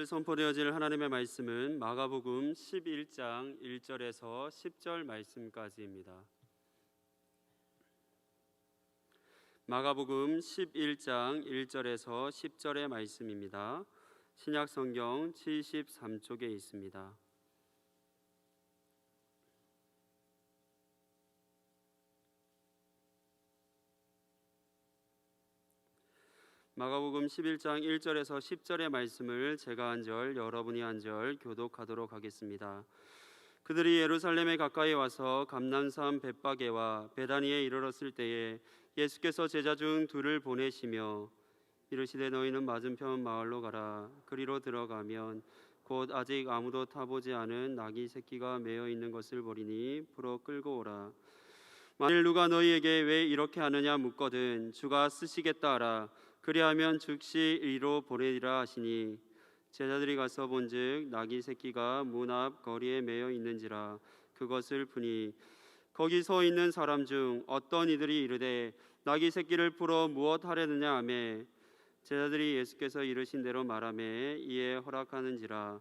오늘 선포되어질 하나님의 말씀은 마가복음 11장 1절에서 10절 말씀까지입니다. 마가복음 11장 1절에서 10절의 말씀입니다. 신약성경 73쪽에 있습니다. 마가복음 11장 1절에서 10절의 말씀을 제가 한 절, 여러분이 한 절 교독하도록 하겠습니다. 그들이 예루살렘에 가까이 와서 감난산 벳바게와 베다니에 이르렀을 때에 예수께서 제자 중 둘을 보내시며 이르시되 너희는 맞은편 마을로 가라. 그리로 들어가면 곧 아직 아무도 타보지 않은 나귀 새끼가 매어 있는 것을 보리니 풀어 끌고 오라. 만일 누가 너희에게 왜 이렇게 하느냐 묻거든 주가 쓰시겠다 하라. 그리하면 즉시 이리로 보내리라 하시니 제자들이 가서 본즉 나귀 새끼가 문 앞 거리에 매여 있는지라. 그것을 보니 거기 서 있는 사람 중 어떤 이들이 이르되 나귀 새끼를 풀어 무엇 하려느냐 하매 제자들이 예수께서 이르신 대로 말하매 이에 허락하는지라.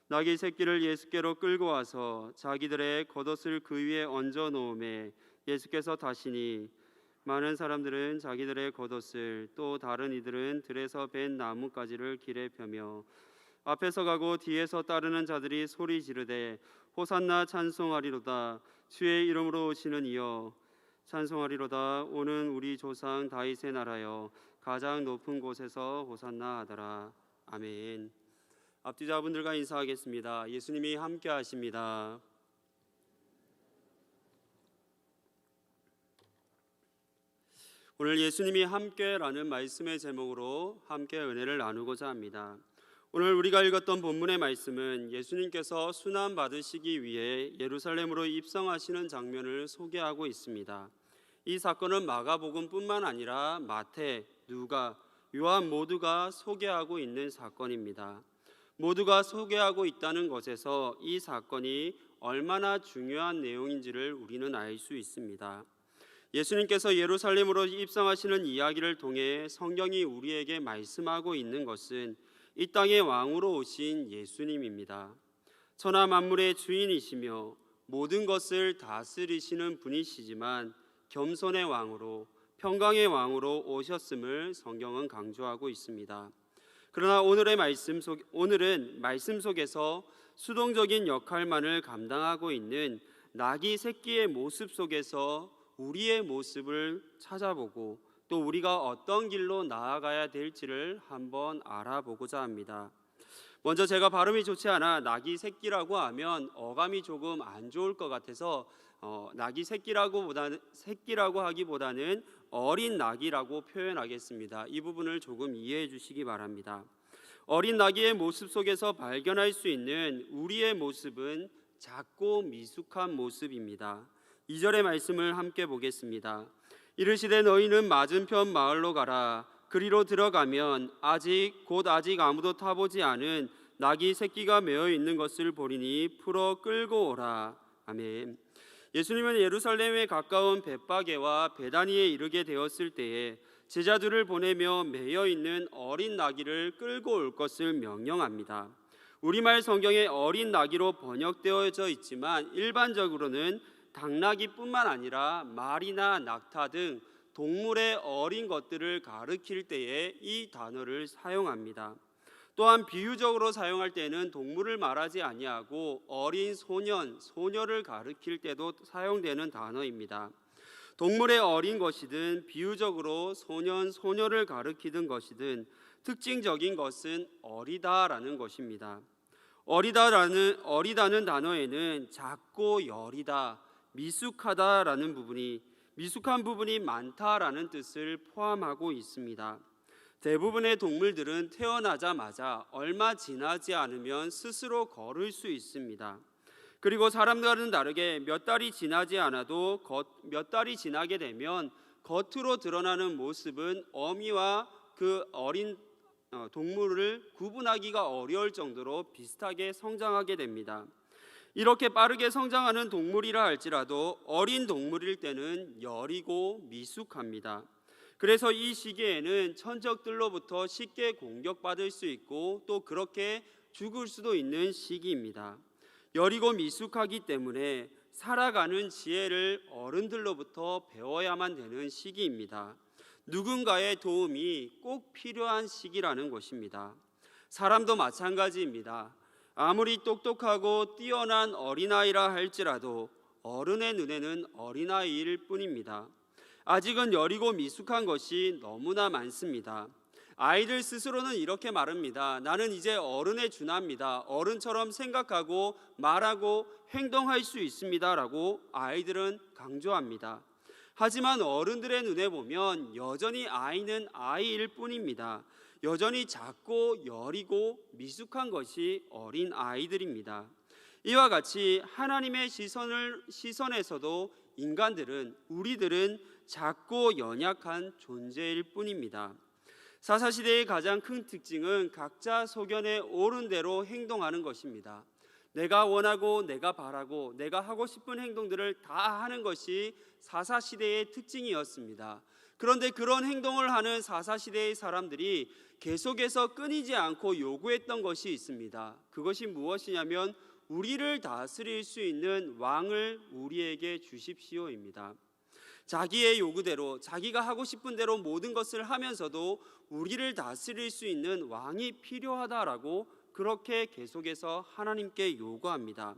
나귀 새끼를 예수께로 끌고 와서 자기들의 겉옷을 그 위에 얹어 놓음에 예수께서 다시니 많은 사람들은 자기들의 겉옷을 또 다른 이들은 들에서 벤 나뭇가지를 길에 펴며 앞에서 가고 뒤에서 따르는 자들이 소리 지르되 호산나 찬송하리로다. 주의 이름으로 오시는 이여 찬송하리로다. 오는 우리 조상 다윗의 나라여 가장 높은 곳에서 호산나 하더라. 아멘. 앞뒤자분들과 인사하겠습니다. 예수님이 함께 하십니다. 오늘 예수님이 함께라는 말씀의 제목으로 함께 은혜를 나누고자 합니다. 오늘 우리가 읽었던 본문의 말씀은 예수님께서 순환 받으시기 위해 예루살렘으로 입성하시는 장면을 소개하고 있습니다. 이 사건은 마가복음뿐만 아니라 마태, 누가, 요한 모두가 소개하고 있는 사건입니다. 모두가 소개하고 있다는 것에서 이 사건이 얼마나 중요한 내용인지를 우리는 알 수 있습니다. 예수님께서 예루살렘으로 입성하시는 이야기를 통해 성경이 우리에게 말씀하고 있는 것은 이 땅의 왕으로 오신 예수님입니다. 천하 만물의 주인이시며 모든 것을 다스리시는 분이시지만 겸손의 왕으로, 평강의 왕으로 오셨음을 성경은 강조하고 있습니다. 그러나 오늘은 말씀 속에서 수동적인 역할만을 감당하고 있는 나귀 새끼의 모습 속에서 우리의 모습을 찾아보고 또 우리가 어떤 길로 나아가야 될지를 한번 알아보고자 합니다. 먼저 제가 발음이 좋지 않아 나귀 새끼라고 하면 어감이 조금 안 좋을 것 같아서 나귀 새끼라고 하기보다는 어린 나귀라고 표현하겠습니다. 이 부분을 조금 이해해 주시기 바랍니다. 어린 나귀의 모습 속에서 발견할 수 있는 우리의 모습은 작고 미숙한 모습입니다. 2절의 말씀을 함께 보겠습니다. 이르시되 너희는 맞은편 마을로 가라. 그리로 들어가면 아직 아무도 타보지 않은 나귀 새끼가 매어 있는 것을 보리니 풀어 끌고 오라. 아멘. 예수님은 예루살렘에 가까운 벳바게와 베다니에 이르게 되었을 때에 제자들을 보내며 매여 있는 어린 나귀를 끌고 올 것을 명령합니다. 우리말 성경에 어린 나귀로 번역되어져 있지만 일반적으로는 당나귀뿐만 아니라 말이나 낙타 등 동물의 어린 것들을 가리킬 때에 이 단어를 사용합니다. 또한 비유적으로 사용할 때는 동물을 말하지 아니하고 어린 소녀를 가리킬 때도 사용되는 단어입니다. 동물의 어린 것이든 비유적으로 소녀를 가리키는 것이든 특징적인 것은 어리다라는 것입니다. 어리다는 단어에는 작고 여리다, 미숙한 부분이 많다라는 뜻을 포함하고 있습니다. 대부분의 동물들은 태어나자마자 얼마 지나지 않으면 스스로 걸을 수 있습니다. 그리고 사람과는 다르게 몇 달이 지나게 되면 겉으로 드러나는 모습은 어미와 그 어린 동물을 구분하기가 어려울 정도로 비슷하게 성장하게 됩니다. 이렇게 빠르게 성장하는 동물이라 할지라도 어린 동물일 때는 여리고 미숙합니다. 그래서 이 시기에는 천적들로부터 쉽게 공격받을 수 있고 또 그렇게 죽을 수도 있는 시기입니다. 여리고 미숙하기 때문에 살아가는 지혜를 어른들로부터 배워야만 되는 시기입니다. 누군가의 도움이 꼭 필요한 시기라는 것입니다. 사람도 마찬가지입니다. 아무리 똑똑하고 뛰어난 어린아이라 할지라도 어른의 눈에는 어린아이일 뿐입니다. 아직은 여리고 미숙한 것이 너무나 많습니다. 아이들 스스로는 이렇게 말합니다. 나는 이제 어른에 준합니다. 어른처럼 생각하고 말하고 행동할 수 있습니다 라고 아이들은 강조합니다. 하지만 어른들의 눈에 보면 여전히 아이는 아이일 뿐입니다. 여전히 작고 여리고 미숙한 것이 어린 아이들입니다. 이와 같이 하나님의 시선에서도 우리들은 작고 연약한 존재일 뿐입니다. 사사시대의 가장 큰 특징은 각자 소견에 옳은 대로 행동하는 것입니다. 내가 원하고 내가 바라고 내가 하고 싶은 행동들을 다 하는 것이 사사시대의 특징이었습니다. 그런데 그런 행동을 하는 사사시대의 사람들이 계속해서 끊이지 않고 요구했던 것이 있습니다. 그것이 무엇이냐면 우리를 다스릴 수 있는 왕을 우리에게 주십시오입니다. 자기의 요구대로 자기가 하고 싶은 대로 모든 것을 하면서도 우리를 다스릴 수 있는 왕이 필요하다라고 그렇게 계속해서 하나님께 요구합니다.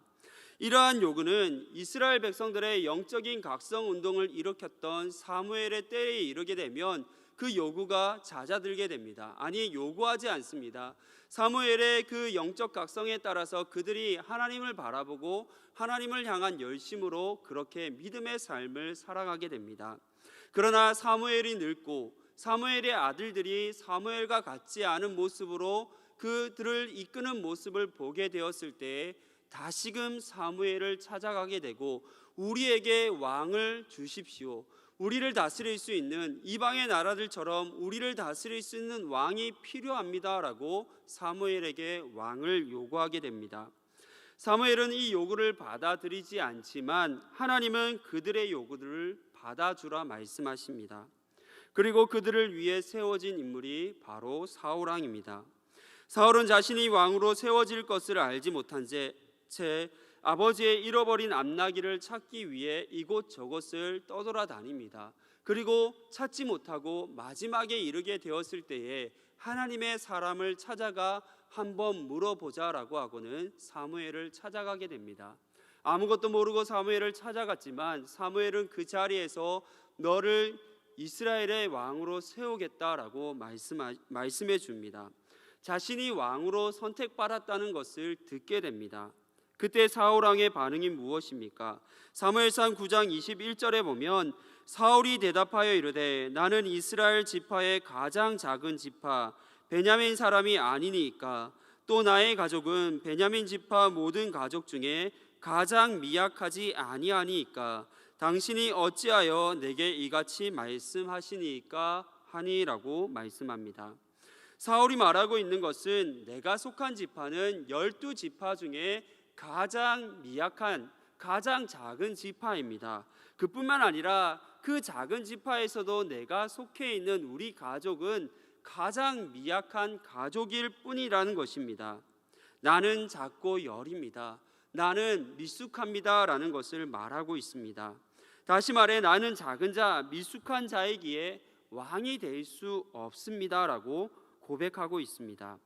이러한 요구는 이스라엘 백성들의 영적인 각성 운동을 일으켰던 사무엘의 때에 이르게 되면 그 요구가 잦아들게 됩니다. 아니, 요구하지 않습니다. 사무엘의 그 영적 각성에 따라서 그들이 하나님을 바라보고 하나님을 향한 열심으로 그렇게 믿음의 삶을 살아가게 됩니다. 그러나 사무엘이 늙고 사무엘의 아들들이 사무엘과 같지 않은 모습으로 그들을 이끄는 모습을 보게 되었을 때에 다시금 사무엘을 찾아가게 되고 우리에게 왕을 주십시오. 우리를 다스릴 수 있는 이방의 나라들처럼 우리를 다스릴 수 있는 왕이 필요합니다라고 사무엘에게 왕을 요구하게 됩니다. 사무엘은 이 요구를 받아들이지 않지만 하나님은 그들의 요구를 받아주라 말씀하십니다. 그리고 그들을 위해 세워진 인물이 바로 사울왕입니다. 사울은 자신이 왕으로 세워질 것을 알지 못한 채 아버지의 잃어버린 암나귀를 찾기 위해 이곳저곳을 떠돌아다닙니다. 그리고 찾지 못하고 마지막에 이르게 되었을 때에 하나님의 사람을 찾아가 한번 물어보자라고 하고는 사무엘을 찾아가게 됩니다. 아무것도 모르고 사무엘을 찾아갔지만 사무엘은 그 자리에서 너를 이스라엘의 왕으로 세우겠다라고 말씀해 줍니다. 자신이 왕으로 선택받았다는 것을 듣게 됩니다. 그때 사울왕의 반응이 무엇입니까? 사무엘상 9장 21절에 보면 사울이 대답하여 이르되 나는 이스라엘 지파의 가장 작은 지파 베냐민 사람이 아니니까 또 나의 가족은 베냐민 지파 모든 가족 중에 가장 미약하지 아니하니까 당신이 어찌하여 내게 이같이 말씀하시니까 하니라고 말씀합니다. 사울이 말하고 있는 것은 내가 속한 지파는 12지파 중에 가장 미약한 가장 작은 지파입니다. 그뿐만 아니라 그 작은 지파에서도 내가 속해 있는 우리 가족은 가장 미약한 가족일 뿐이라는 것입니다. 나는 작고 여립니다. 나는 미숙합니다 라는 것을 말하고 있습니다. 다시 말해 나는 작은 자, 미숙한 자이기에 왕이 될 수 없습니다 라고 고백하고 있습니다.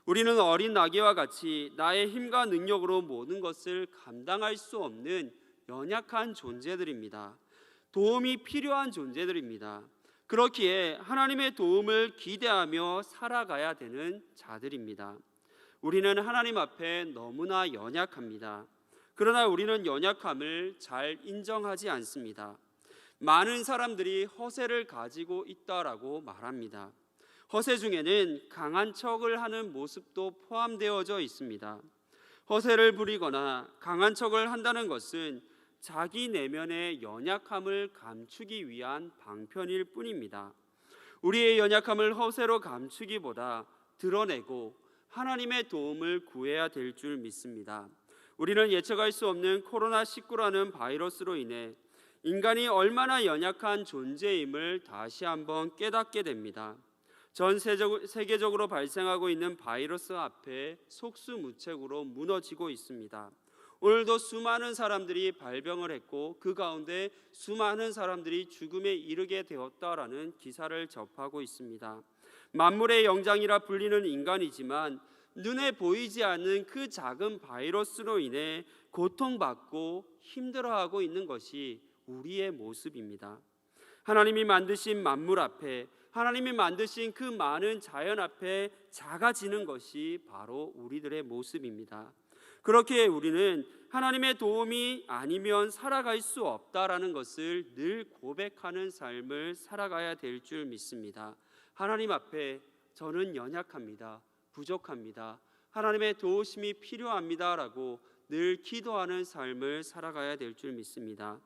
우리는 어린 나귀와 같이 나의 힘과 능력으로 모든 것을 감당할 수 없는 연약한 존재들입니다. 도움이 필요한 존재들입니다. 그렇기에 하나님의 도움을 기대하며 살아가야 되는 자들입니다. 우리는 하나님 앞에 너무나 연약합니다. 그러나 우리는 연약함을 잘 인정하지 않습니다. 많은 사람들이 허세를 가지고 있다라고 말합니다. 허세 중에는 강한 척을 하는 모습도 포함되어져 있습니다. 허세를 부리거나 강한 척을 한다는 것은 자기 내면의 연약함을 감추기 위한 방편일 뿐입니다. 우리의 연약함을 허세로 감추기보다 드러내고 하나님의 도움을 구해야 될 줄 믿습니다. 우리는 예측할 수 없는 코로나19라는 바이러스로 인해 인간이 얼마나 연약한 존재임을 다시 한번 깨닫게 됩니다. 전 세계적으로 발생하고 있는 바이러스 앞에 속수무책으로 무너지고 있습니다. 오늘도 수많은 사람들이 발병을 했고 그 가운데 수많은 사람들이 죽음에 이르게 되었다라는 기사를 접하고 있습니다. 만물의 영장이라 불리는 인간이지만 눈에 보이지 않는 그 작은 바이러스로 인해 고통받고 힘들어하고 있는 것이 우리의 모습입니다. 하나님이 만드신 만물 앞에, 하나님이 만드신 그 많은 자연 앞에 작아지는 것이 바로 우리들의 모습입니다. 그렇게 우리는 하나님의 도움이 아니면 살아갈 수 없다라는 것을 늘 고백하는 삶을 살아가야 될 줄 믿습니다. 하나님 앞에 저는 연약합니다. 부족합니다. 하나님의 도우심이 필요합니다라고 늘 기도하는 삶을 살아가야 될 줄 믿습니다.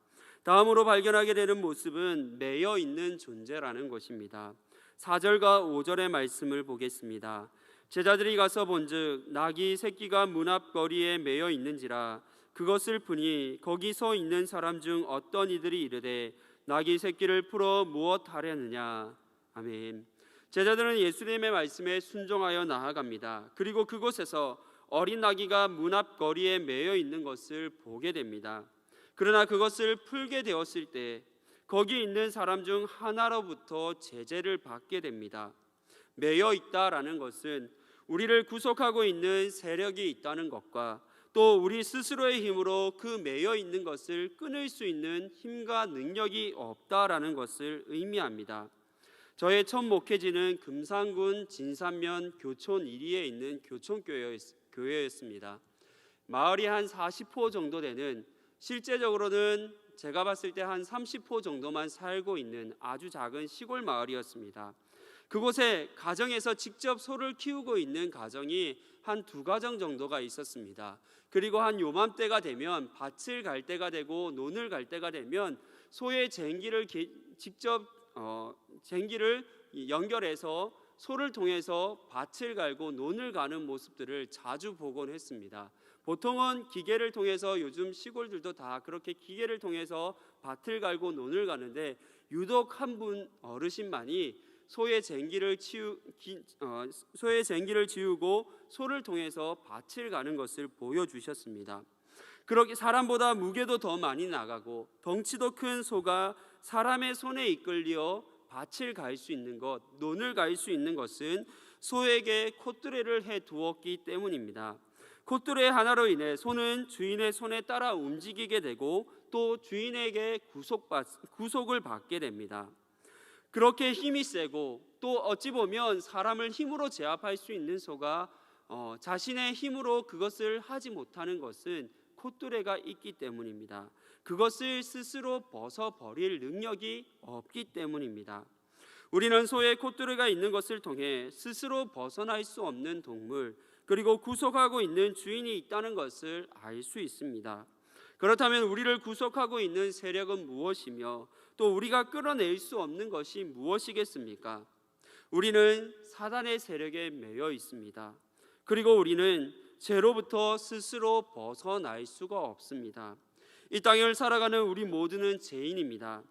다음으로 발견하게 되는 모습은 매여 있는 존재라는 것입니다. 4절과 5절의 말씀을 보겠습니다. 제자들이 가서 본즉 나귀 새끼가 문 앞 거리에 매여 있는지라 그것을 보니 거기서 있는 사람 중 어떤 이들이 이르되 나귀 새끼를 풀어 무엇 하려느냐. 아멘. 제자들은 예수님의 말씀에 순종하여 나아갑니다. 그리고 그곳에서 어린 나귀가 문 앞 거리에 매여 있는 것을 보게 됩니다. 그러나 그것을 풀게 되었을 때 거기 있는 사람 중 하나로부터 제재를 받게 됩니다. 매여 있다라는 것은 우리를 구속하고 있는 세력이 있다는 것과 또 우리 스스로의 힘으로 그 매여 있는 것을 끊을 수 있는 힘과 능력이 없다라는 것을 의미합니다. 저의 첫 목회지는 금산군 진산면 교촌 1리에 있는 교촌교회였습니다. 마을이 한 40호 정도 되는, 실제적으로는 제가 봤을 때 한 30호 정도만 살고 있는 아주 작은 시골 마을이었습니다. 그곳에 가정에서 직접 소를 키우고 있는 가정이 한 2가정 정도가 있었습니다. 그리고 한 요맘때가 되면 밭을 갈 때가 되고 논을 갈 때가 되면 소의 쟁기를 직접 쟁기를 연결해서 소를 통해서 밭을 갈고 논을 가는 모습들을 자주 보곤 했습니다. 보통은 기계를 통해서, 요즘 시골들도 다 그렇게 기계를 통해서 밭을 갈고 논을 가는데 유독 한 분 어르신만이 소의 쟁기를 지우고 소를 통해서 밭을 가는 것을 보여주셨습니다. 그렇게 사람보다 무게도 더 많이 나가고 덩치도 큰 소가 사람의 손에 이끌려 밭을 갈 수 있는 것, 논을 갈 수 있는 것은 소에게 콧뚜레를 해 두었기 때문입니다. 콧뚜레 하나로 인해 소는 주인의 손에 따라 움직이게 되고 또 주인에게 구속을 받게 됩니다. 그렇게 힘이 세고 또 어찌 보면 사람을 힘으로 제압할 수 있는 소가 자신의 힘으로 그것을 하지 못하는 것은 콧뚜레가 있기 때문입니다. 그것을 스스로 벗어버릴 능력이 없기 때문입니다. 우리는 소의 콧뚜레가 있는 것을 통해 스스로 벗어날 수 없는 동물, 그리고 구속하고 있는 주인이 있다는 것을 알 수 있습니다. 그렇다면 우리를 구속하고 있는 세력은 무엇이며 또 우리가 끌어낼 수 없는 것이 무엇이겠습니까? 우리는 사단의 세력에 매여 있습니다. 그리고 우리는 죄로부터 스스로 벗어날 수가 없습니다. 이 땅을 살아가는 우리 모두는 죄인입니다.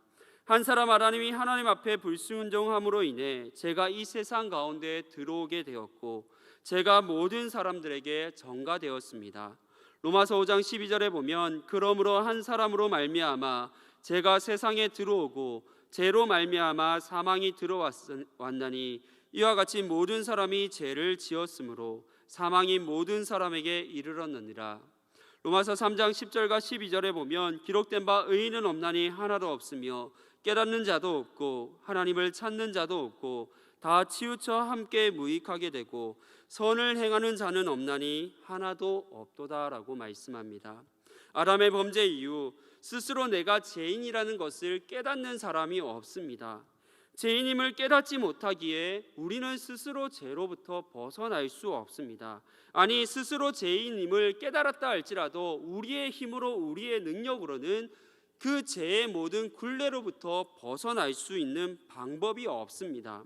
한 사람 아담이 하나님 앞에 불순종함으로 인해 죄가 이 세상 가운데 들어오게 되었고 죄가 모든 사람들에게 전가되었습니다. 로마서 5장 12절에 보면 그러므로 한 사람으로 말미암아 죄가 세상에 들어오고 죄로 말미암아 사망이 들어왔나니 이와 같이 모든 사람이 죄를 지었으므로 사망이 모든 사람에게 이르렀느니라. 로마서 3장 10절과 12절에 보면 기록된 바 의인은 없나니 하나도 없으며 깨닫는 자도 없고 하나님을 찾는 자도 없고 다 치우쳐 함께 무익하게 되고 선을 행하는 자는 없나니 하나도 없도다라고 말씀합니다. 아담의 범죄 이후 스스로 내가 죄인이라는 것을 깨닫는 사람이 없습니다. 죄인임을 깨닫지 못하기에 우리는 스스로 죄로부터 벗어날 수 없습니다. 아니, 스스로 죄인임을 깨달았다 할지라도 우리의 힘으로, 우리의 능력으로는 그 죄의 모든 굴레로부터 벗어날 수 있는 방법이 없습니다.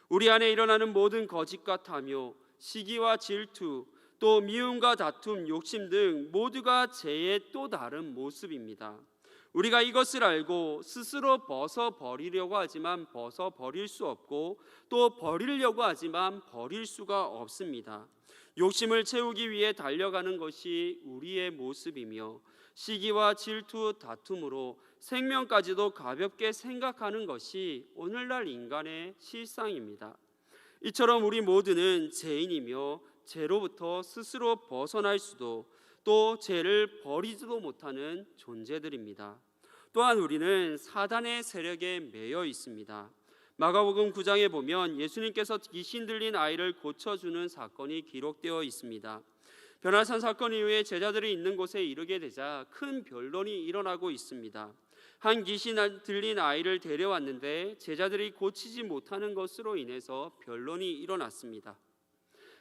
우리 안에 일어나는 모든 거짓과 탐욕, 시기와 질투, 또 미움과 다툼, 욕심 등 모두가 죄의 또 다른 모습입니다. 우리가 이것을 알고 스스로 벗어버리려고 하지만 벗어버릴 수 없고 또 버리려고 하지만 버릴 수가 없습니다. 욕심을 채우기 위해 달려가는 것이 우리의 모습이며 시기와 질투, 다툼으로 생명까지도 가볍게 생각하는 것이 오늘날 인간의 실상입니다. 이처럼 우리 모두는 죄인이며 죄로부터 스스로 벗어날 수도 또 죄를 버리지도 못하는 존재들입니다. 또한 우리는 사단의 세력에 매여 있습니다. 마가복음 9장에 보면 예수님께서 귀신 들린 아이를 고쳐주는 사건이 기록되어 있습니다. 변화산 사건 이후에 제자들이 있는 곳에 이르게 되자 큰 변론이 일어나고 있습니다. 한 귀신 들린 아이를 데려왔는데 제자들이 고치지 못하는 것으로 인해서 변론이 일어났습니다.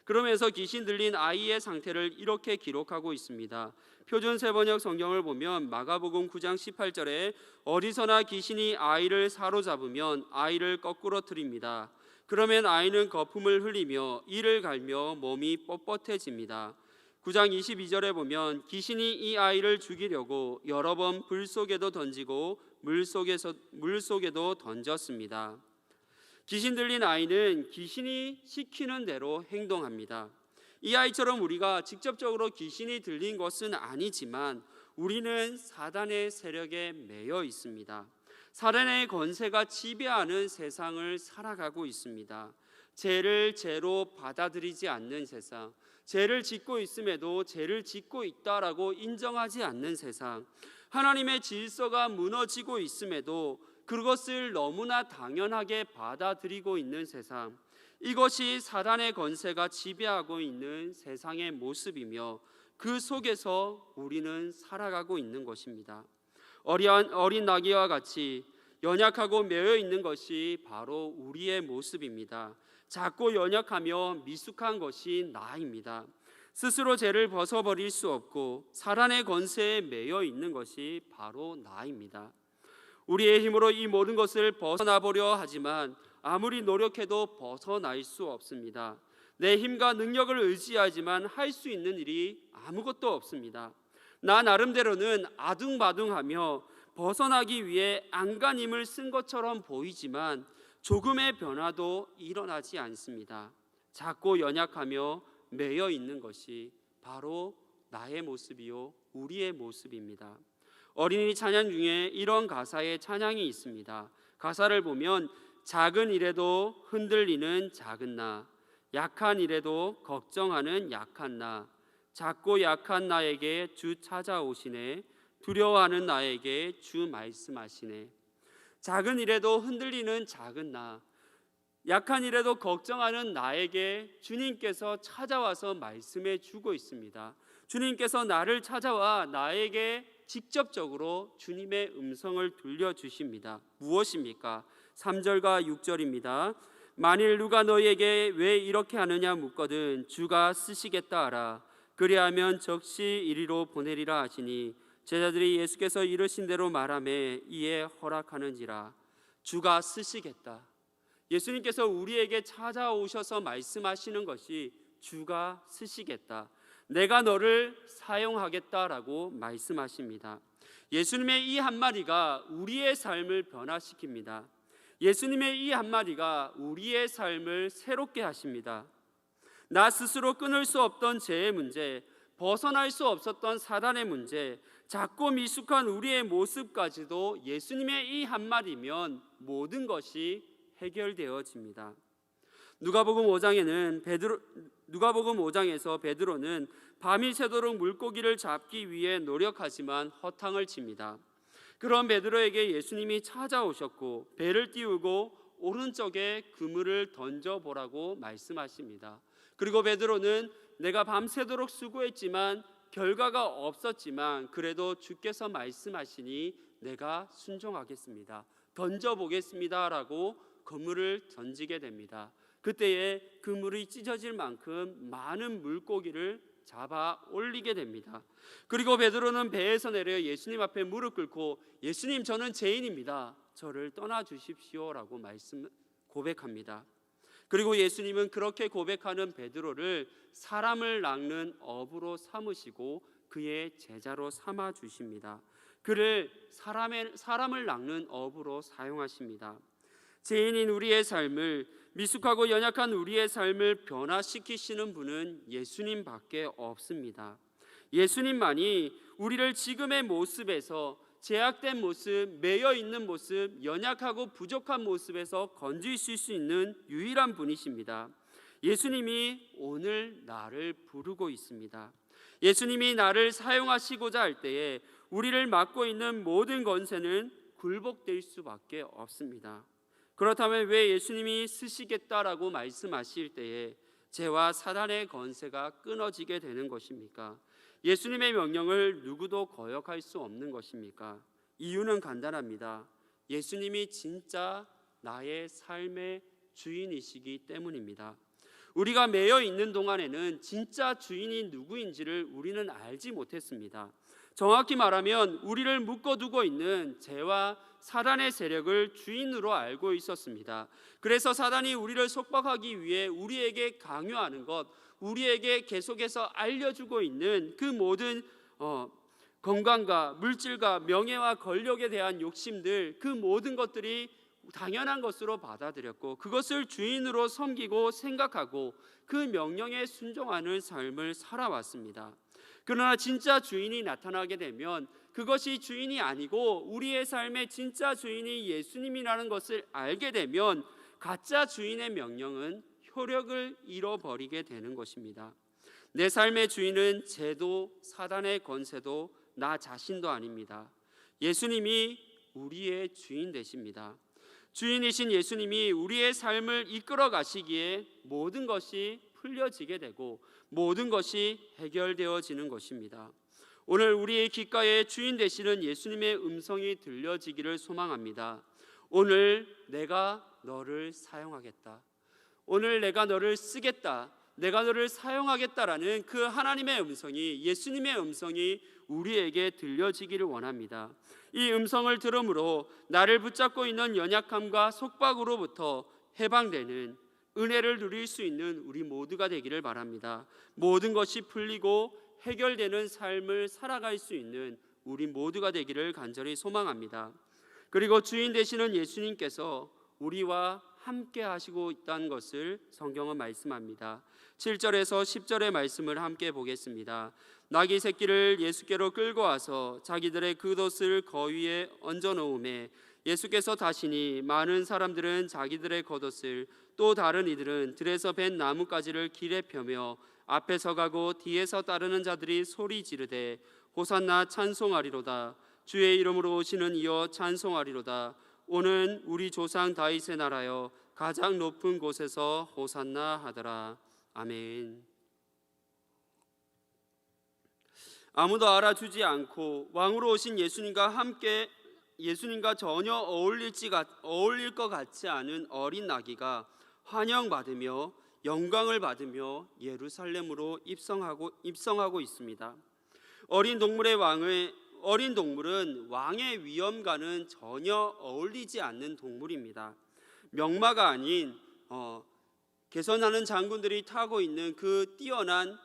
그러면서 귀신 들린 아이의 상태를 이렇게 기록하고 있습니다. 표준 세번역 성경을 보면 마가복음 9장 18절에 어디서나 귀신이 아이를 사로잡으면 아이를 거꾸로 틀입니다. 그러면 아이는 거품을 흘리며 이를 갈며 몸이 뻣뻣해집니다. 9장 22절에 보면 귀신이 이 아이를 죽이려고 여러 번 불 속에도 던지고 물 속에도 던졌습니다. 귀신 들린 아이는 귀신이 시키는 대로 행동합니다. 이 아이처럼 우리가 직접적으로 귀신이 들린 것은 아니지만 우리는 사단의 세력에 매여 있습니다. 사단의 권세가 지배하는 세상을 살아가고 있습니다. 죄를 죄로 받아들이지 않는 세상, 죄를 짓고 있음에도 죄를 짓고 있다라고 인정하지 않는 세상, 하나님의 질서가 무너지고 있음에도 그것을 너무나 당연하게 받아들이고 있는 세상, 이것이 사단의 권세가 지배하고 있는 세상의 모습이며 그 속에서 우리는 살아가고 있는 것입니다. 어린 나귀와 같이 연약하고 매여 있는 것이 바로 우리의 모습입니다. 작고 연약하며 미숙한 것이 나입니다. 스스로 죄를 벗어버릴 수 없고 사단의 권세에 매여 있는 것이 바로 나입니다. 우리의 힘으로 이 모든 것을 벗어나보려 하지만 아무리 노력해도 벗어날 수 없습니다. 내 힘과 능력을 의지하지만 할 수 있는 일이 아무것도 없습니다. 나 나름대로는 아둥바둥하며 벗어나기 위해 안간힘을 쓴 것처럼 보이지만 조금의 변화도 일어나지 않습니다. 작고 연약하며 매여 있는 것이 바로 나의 모습이요 우리의 모습입니다. 어린이 찬양 중에 이런 가사의 찬양이 있습니다. 가사를 보면 작은 일에도 흔들리는 작은 나, 약한 일에도 걱정하는 약한 나, 작고 약한 나에게 주 찾아오시네, 두려워하는 나에게 주 말씀하시네. 작은 일에도 흔들리는 작은 나, 약한 일에도 걱정하는 나에게 주님께서 찾아와서 말씀해 주고 있습니다. 주님께서 나를 찾아와 나에게 직접적으로 주님의 음성을 들려주십니다. 무엇입니까? 3절과 6절입니다. 만일 누가 너희에게 왜 이렇게 하느냐 묻거든 주가 쓰시겠다 하라. 그리하면 적시 이리로 보내리라 하시니 제자들이 예수께서 이르신 대로 말하매 이에 허락하는지라. 주가 쓰시겠다. 예수님께서 우리에게 찾아오셔서 말씀하시는 것이 주가 쓰시겠다. 내가 너를 사용하겠다라고 말씀하십니다. 예수님의 이 한마디가 우리의 삶을 변화시킵니다. 예수님의 이 한마디가 우리의 삶을 새롭게 하십니다. 나 스스로 끊을 수 없던 죄의 문제, 벗어날 수 없었던 사단의 문제, 작고 미숙한 우리의 모습까지도 예수님의 이 한마디면 모든 것이 해결되어집니다. 누가복음 5장에서 베드로는 밤이 새도록 물고기를 잡기 위해 노력하지만 허탕을 칩니다. 그런 베드로에게 예수님이 찾아오셨고 배를 띄우고 오른쪽에 그물을 던져보라고 말씀하십니다. 그리고 베드로는 내가 밤새도록 수고했지만 결과가 없었지만 그래도 주께서 말씀하시니 내가 순종하겠습니다. 던져보겠습니다 라고 그물을 던지게 됩니다. 그때에 그물이 찢어질 만큼 많은 물고기를 잡아 올리게 됩니다. 그리고 베드로는 배에서 내려 예수님 앞에 무릎 꿇고 예수님 저는 죄인입니다. 저를 떠나 주십시오라고 고백합니다. 그리고 예수님은 그렇게 고백하는 베드로를 사람을 낚는 어부로 삼으시고 그의 제자로 삼아 주십니다. 그를 사람을 낚는 어부로 사용하십니다. 죄인인 우리의 삶을, 미숙하고 연약한 우리의 삶을 변화시키시는 분은 예수님밖에 없습니다. 예수님만이 우리를 지금의 모습에서, 제약된 모습, 매여 있는 모습, 연약하고 부족한 모습에서 건지실 수 있는 유일한 분이십니다. 예수님이 오늘 나를 부르고 있습니다. 예수님이 나를 사용하시고자 할 때에 우리를 맡고 있는 모든 권세는 굴복될 수밖에 없습니다. 그렇다면 왜 예수님이 쓰시겠다라고 말씀하실 때에 죄와 사단의 권세가 끊어지게 되는 것입니까? 예수님의 명령을 누구도 거역할 수 없는 것입니까? 이유는 간단합니다. 예수님이 진짜 나의 삶의 주인이시기 때문입니다. 우리가 매여 있는 동안에는 진짜 주인이 누구인지를 우리는 알지 못했습니다. 정확히 말하면 우리를 묶어두고 있는 죄와 사단의 세력을 주인으로 알고 있었습니다. 그래서 사단이 우리를 속박하기 위해 우리에게 강요하는 것, 우리에게 계속해서 알려주고 있는 그 모든 건강과 물질과 명예와 권력에 대한 욕심들, 그 모든 것들이 당연한 것으로 받아들였고 그것을 주인으로 섬기고 생각하고 그 명령에 순종하는 삶을 살아왔습니다. 그러나 진짜 주인이 나타나게 되면 그것이 주인이 아니고 우리의 삶의 진짜 주인이 예수님이라는 것을 알게 되면 가짜 주인의 명령은 효력을 잃어버리게 되는 것입니다. 내 삶의 주인은 죄도 사단의 권세도 나 자신도 아닙니다. 예수님이 우리의 주인 되십니다. 주인이신 예수님이 우리의 삶을 이끌어 가시기에 모든 것이 풀려지게 되고 모든 것이 해결되어지는 것입니다. 오늘 우리의 귓가에 주인 되시는 예수님의 음성이 들려지기를 소망합니다. 오늘 내가 너를 사용하겠다. 오늘 내가 너를 쓰겠다. 내가 너를 사용하겠다라는 그 하나님의 음성이, 예수님의 음성이 우리에게 들려지기를 원합니다. 이 음성을 들음으로 나를 붙잡고 있는 연약함과 속박으로부터 해방되는 은혜를 누릴 수 있는 우리 모두가 되기를 바랍니다. 모든 것이 풀리고 해결되는 삶을 살아갈 수 있는 우리 모두가 되기를 간절히 소망합니다. 그리고 주인 되시는 예수님께서 우리와 함께 하시고 있다는 것을 성경은 말씀합니다. 7절에서 10절의 말씀을 함께 보겠습니다. 나귀 새끼를 예수께로 끌고 와서 자기들의 겉옷을 거위에 얹어 놓음에 예수께서 타시니 많은 사람들은 자기들의 겉옷을, 또 다른 이들은 들에서 벤 나뭇가지를 길에 펴며 앞에서 가고 뒤에서 따르는 자들이 소리 지르되 호산나 찬송하리로다. 주의 이름으로 오시는 이여 찬송하리로다. 오는 우리 조상 다윗의 나라여 가장 높은 곳에서 호산나 하더라. 아멘. 아무도 알아주지 않고 왕으로 오신 예수님과 전혀 어울릴 것 같지 않은 어린 나귀가 환영받으며 영광을 받으며 예루살렘으로 입성하고 있습니다. 어린 동물은 왕의 위엄과는 전혀 어울리지 않는 동물입니다. 명마가 아닌 개선하는 장군들이 타고 있는 그 뛰어난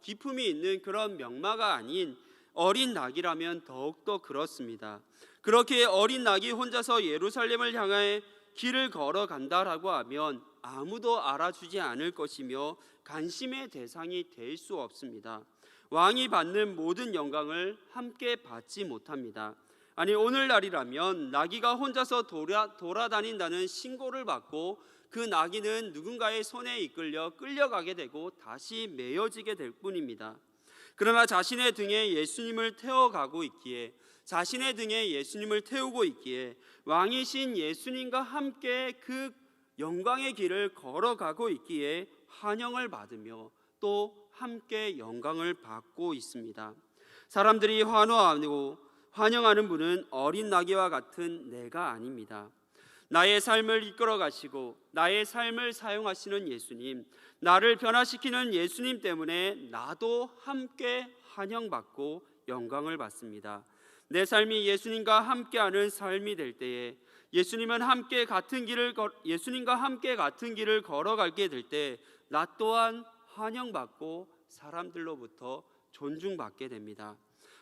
기품이 있는 그런 명마가 아닌 어린 낙이라면 더욱더 그렇습니다. 그렇게 어린 낙이 혼자서 예루살렘을 향해 길을 걸어간다라고 하면 아무도 알아주지 않을 것이며 관심의 대상이 될 수 없습니다. 왕이 받는 모든 영광을 함께 받지 못합니다. 아니, 오늘날이라면 나귀가 혼자서 돌아다닌다는 신고를 받고 그 나귀는 누군가의 손에 이끌려 끌려가게 되고 다시 메어지게 될 뿐입니다. 그러나 자신의 등에 예수님을 태우고 있기에 왕이신 예수님과 함께 그 영광의 길을 걸어가고 있기에 환영을 받으며 또 함께 영광을 받고 있습니다. 사람들이 환영하는 분은 어린 나귀와 같은 내가 아닙니다. 나의 삶을 이끌어 가시고 나의 삶을 사용하시는 예수님, 나를 변화시키는 예수님 때문에 나도 함께 환영받고 영광을 받습니다. 내 삶이 예수님과 함께하는 삶이 될 때에 예수님과 함께 같은 길을 걸어가게 될 때 나 또한 환영받고 사람들로부터 존중받게 됩니다.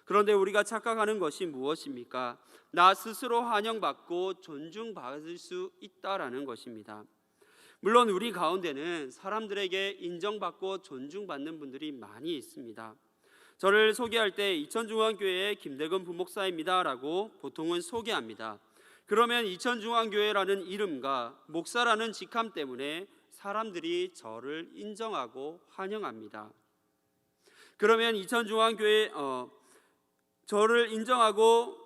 그런데 우리가 착각하는 것이 무엇입니까? 나 스스로 환영받고 존중받을 수 있다라는 것입니다. 물론 우리 가운데는 사람들에게 인정받고 존중받는 분들이 많이 있습니다. 저를 소개할 때 이천중앙교회의 김대근 부목사입니다라고 보통은 소개합니다. 그러면 이천중앙교회라는 이름과 목사라는 직함 때문에 사람들이 저를 인정하고 환영합니다. 그러면 이천중앙교회 저를 인정하고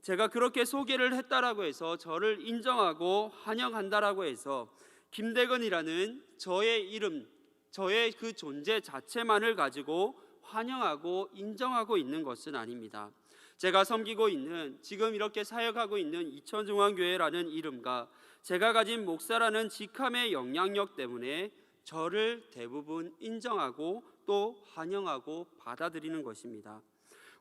제가 그렇게 소개를 했다라고 해서 저를 인정하고 환영한다라고 해서 김대근이라는 저의 이름, 저의 그 존재 자체만을 가지고 환영하고 인정하고 있는 것은 아닙니다. 제가 섬기고 있는, 지금 이렇게 사역하고 있는 이천중앙교회라는 이름과 제가 가진 목사라는 직함의 영향력 때문에 저를 대부분 인정하고 또 환영하고 받아들이는 것입니다.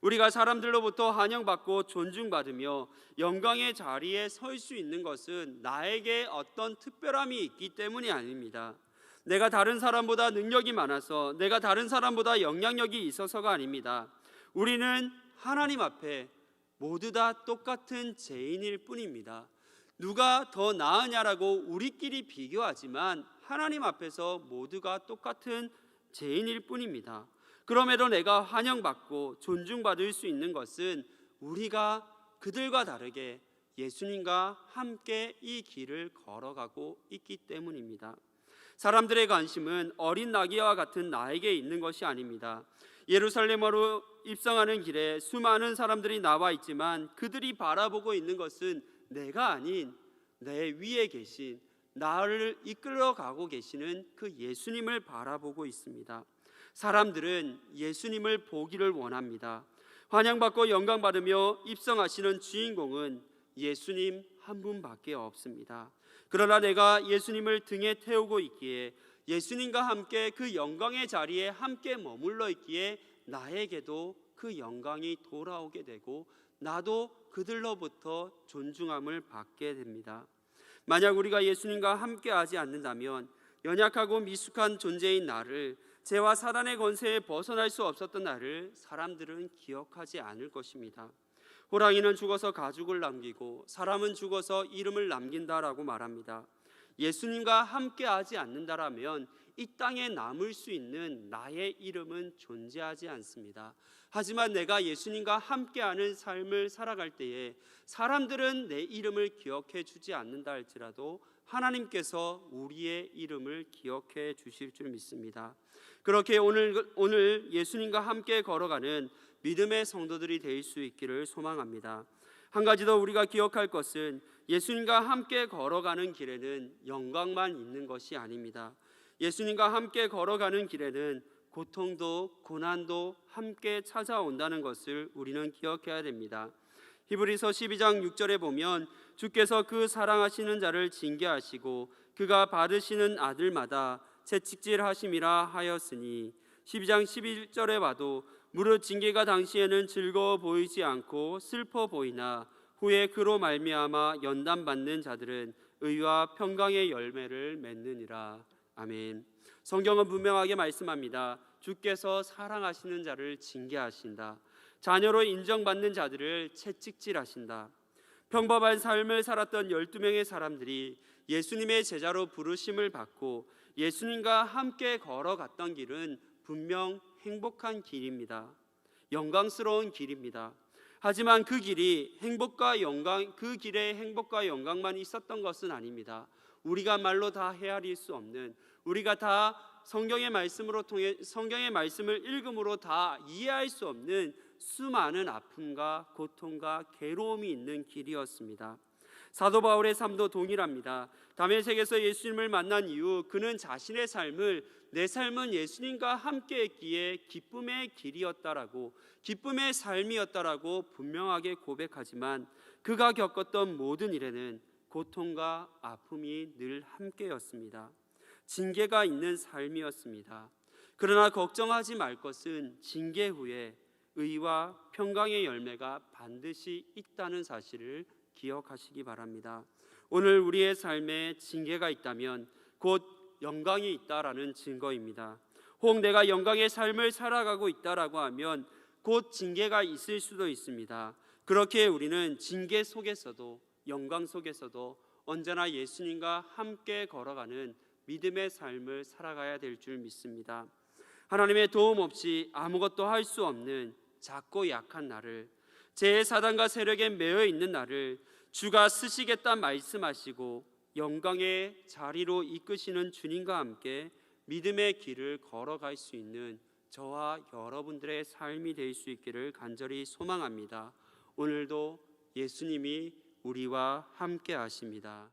우리가 사람들로부터 환영받고 존중받으며 영광의 자리에 설 수 있는 것은 나에게 어떤 특별함이 있기 때문이 아닙니다. 내가 다른 사람보다 능력이 많아서, 내가 다른 사람보다 영향력이 있어서가 아닙니다. 우리는 하나님 앞에 모두 다 똑같은 죄인일 뿐입니다. 누가 더 나으냐라고 우리끼리 비교하지만 하나님 앞에서 모두가 똑같은 죄인일 뿐입니다. 그럼에도 내가 환영받고 존중받을 수 있는 것은 우리가 그들과 다르게 예수님과 함께 이 길을 걸어가고 있기 때문입니다. 사람들의 관심은 어린 나귀와 같은 나에게 있는 것이 아닙니다. 예루살렘으로 입성하는 길에 수많은 사람들이 나와 있지만 그들이 바라보고 있는 것은 내가 아닌 내 위에 계신, 나를 이끌어가고 계시는 그 예수님을 바라보고 있습니다. 사람들은 예수님을 보기를 원합니다. 환영받고 영광받으며 입성하시는 주인공은 예수님 한 분밖에 없습니다. 그러나 내가 예수님을 등에 태우고 있기에, 예수님과 함께 그 영광의 자리에 함께 머물러 있기에 나에게도 그 영광이 돌아오게 되고 나도 그들로부터 존중함을 받게 됩니다. 만약 우리가 예수님과 함께 하지 않는다면 연약하고 미숙한 존재인 나를, 죄와 사단의 권세에 벗어날 수 없었던 나를 사람들은 기억하지 않을 것입니다. 호랑이는 죽어서 가죽을 남기고 사람은 죽어서 이름을 남긴다라고 말합니다. 예수님과 함께 하지 않는다라면 이 땅에 남을 수 있는 나의 이름은 존재하지 않습니다. 하지만 내가 예수님과 함께하는 삶을 살아갈 때에 사람들은 내 이름을 기억해 주지 않는다 할지라도 하나님께서 우리의 이름을 기억해 주실 줄 믿습니다. 그렇게 오늘 예수님과 함께 걸어가는 믿음의 성도들이 될 수 있기를 소망합니다. 한 가지 더 우리가 기억할 것은 예수님과 함께 걸어가는 길에는 영광만 있는 것이 아닙니다. 예수님과 함께 걸어가는 길에는 고통도 고난도 함께 찾아온다는 것을 우리는 기억해야 됩니다. 히브리서 12장 6절에 보면 주께서 그 사랑하시는 자를 징계하시고 그가 받으시는 아들마다 채찍질하심이라 하였으니, 12장 11절에 봐도 무릇 징계가 당시에는 즐거워 보이지 않고 슬퍼 보이나 후에 그로 말미암아 연단받는 자들은 의와 평강의 열매를 맺느니라. 아멘. 성경은 분명하게 말씀합니다. 주께서 사랑하시는 자를 징계하신다. 자녀로 인정받는 자들을 채찍질하신다. 평범한 삶을 살았던 12명의 사람들이 예수님의 제자로 부르심을 받고 예수님과 함께 걸어갔던 길은 분명 행복한 길입니다. 영광스러운 길입니다. 하지만 그 길이 그 길에 행복과 영광만 있었던 것은 아닙니다. 우리가 말로 다 헤아릴 수 없는, 우리가 다 성경의 말씀을 읽음으로 다 이해할 수 없는 수많은 아픔과 고통과 괴로움이 있는 길이었습니다. 사도 바울의 삶도 동일합니다. 다메섹에서 예수님을 만난 이후 그는 자신의 삶을, 내 삶은 예수님과 함께 했기에 기쁨의 길이었다라고, 기쁨의 삶이었다라고 분명하게 고백하지만 그가 겪었던 모든 일에는 고통과 아픔이 늘 함께였습니다. 징계가 있는 삶이었습니다. 그러나 걱정하지 말 것은 징계 후에 의와 평강의 열매가 반드시 있다는 사실을 기억하시기 바랍니다. 오늘 우리의 삶에 징계가 있다면 곧 영광이 있다라는 증거입니다. 혹 내가 영광의 삶을 살아가고 있다라고 하면 곧 징계가 있을 수도 있습니다. 그렇게 우리는 징계 속에서도 영광 속에서도 언제나 예수님과 함께 걸어가는 믿음의 삶을 살아가야 될 줄 믿습니다. 하나님의 도움 없이 아무것도 할 수 없는 작고 약한 나를, 제 사단과 세력에 매여 있는 나를 주가 쓰시겠다 말씀하시고 영광의 자리로 이끄시는 주님과 함께 믿음의 길을 걸어갈 수 있는 저와 여러분들의 삶이 될 수 있기를 간절히 소망합니다. 오늘도 예수님이 우리와 함께 하십니다.